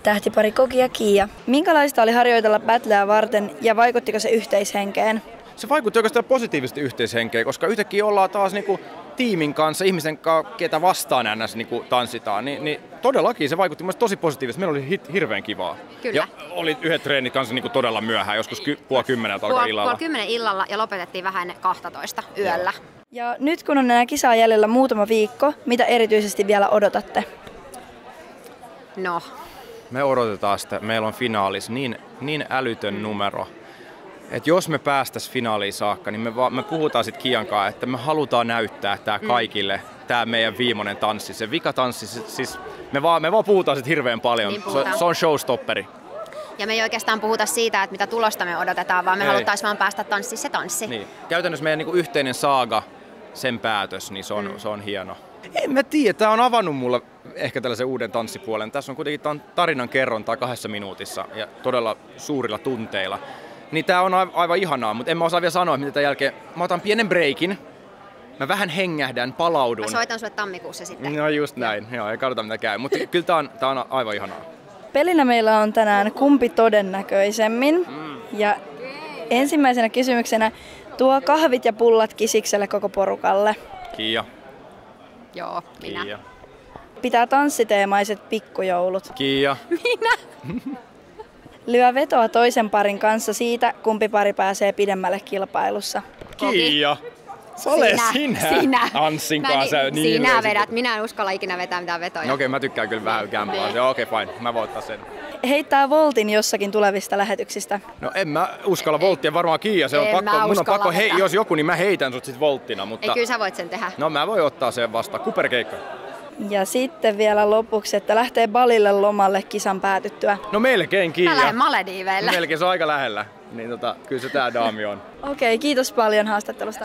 Tähtipari Koki ja Kiia. Minkälaista oli harjoitella battleä varten ja vaikuttiko se yhteishenkeen? Se vaikutti oikeastaan positiivisesti yhteishenkeen, koska yhtäkkiä ollaan taas niinku tiimin kanssa, ihmisen kanssa, ketä vastaan ns. Niinku tanssitaan. Niin todellakin se vaikutti myös tosi positiivisesti. Meillä oli hirveän kivaa. Kyllä. Ja oli yhdet treenit kanssa niinku todella myöhään, joskus 9:30 alkaa illalla. 10 illalla ja lopetettiin vähän ennen 12 yöllä. Joo. Ja nyt kun on enää kisaa jäljellä muutama viikko, mitä erityisesti vielä odotatte? No. Me odotetaan sitä, meillä on finaalis niin älytön numero, että jos me päästäisiin finaaliin saakka, niin me puhutaan sitten Kiian kanssa, että me halutaan näyttää tää kaikille, tää meidän viimeinen tanssi, se vikatanssi, siis me vaan puhutaan sit hirveän paljon, Niin se on showstopperi. Ja me ei oikeastaan puhuta siitä, että mitä tulosta me odotetaan, vaan me haluttaisiin vaan päästä tanssiin se tanssi. Niin. Käytännössä meidän niinku yhteinen saaga, sen päätös, niin se on hieno. En mä tiedä, tää on avannut mulle ehkä tällaisen uuden tanssipuolen. Tässä on kuitenkin tarinan kerrontaa 2 minuutissa ja todella suurilla tunteilla. Niin tää on aivan ihanaa, mutta en mä osaa vielä sanoa, mitä tämän jälkeen. Mä otan pienen breikin, mä vähän hengähdän, palaudun. Mä soitan sulle tammikuussa sitten. No just näin, joo, ei katsota mitä käy. Mutta kyllä tää on aivan ihanaa. Pelinä meillä on tänään kumpi todennäköisemmin. Ja ensimmäisenä kysymyksenä, tuo kahvit ja pullat Kisikselle koko porukalle. Kiia. Joo, minä. Kiia. Pitää tanssiteemaiset pikkujoulut. Kiia. Minä. Lyö vetoa toisen parin kanssa siitä, kumpi pari pääsee pidemmälle kilpailussa. Kiia. Se ole sinä. Anssin kanssa. Sinä vedät. Minä en uskalla ikinä vetää mitään vetoja. No okei, mä tykkään kyllä vähän kämpaa. Joo, okei, fine. Mä voin ottaa sen. Heittää voltin jossakin tulevista lähetyksistä. No en mä uskalla volttia, varmaan Kiia. Se on pakko, mun on pakko, jos joku, niin mä heitän sut sit volttina. Mutta... Ei, kyllä sä voit sen tehdä. No mä voin ottaa sen vastaan. Kuperkeikka. Ja sitten vielä lopuksi, että lähtee Balille lomalle kisan päätyttyä. No melkein Kiia. Mä lähden Malediiveille. Melkein se on aika lähellä. Niin kyllä se tää daami on. Okei, kiitos paljon haastattelusta.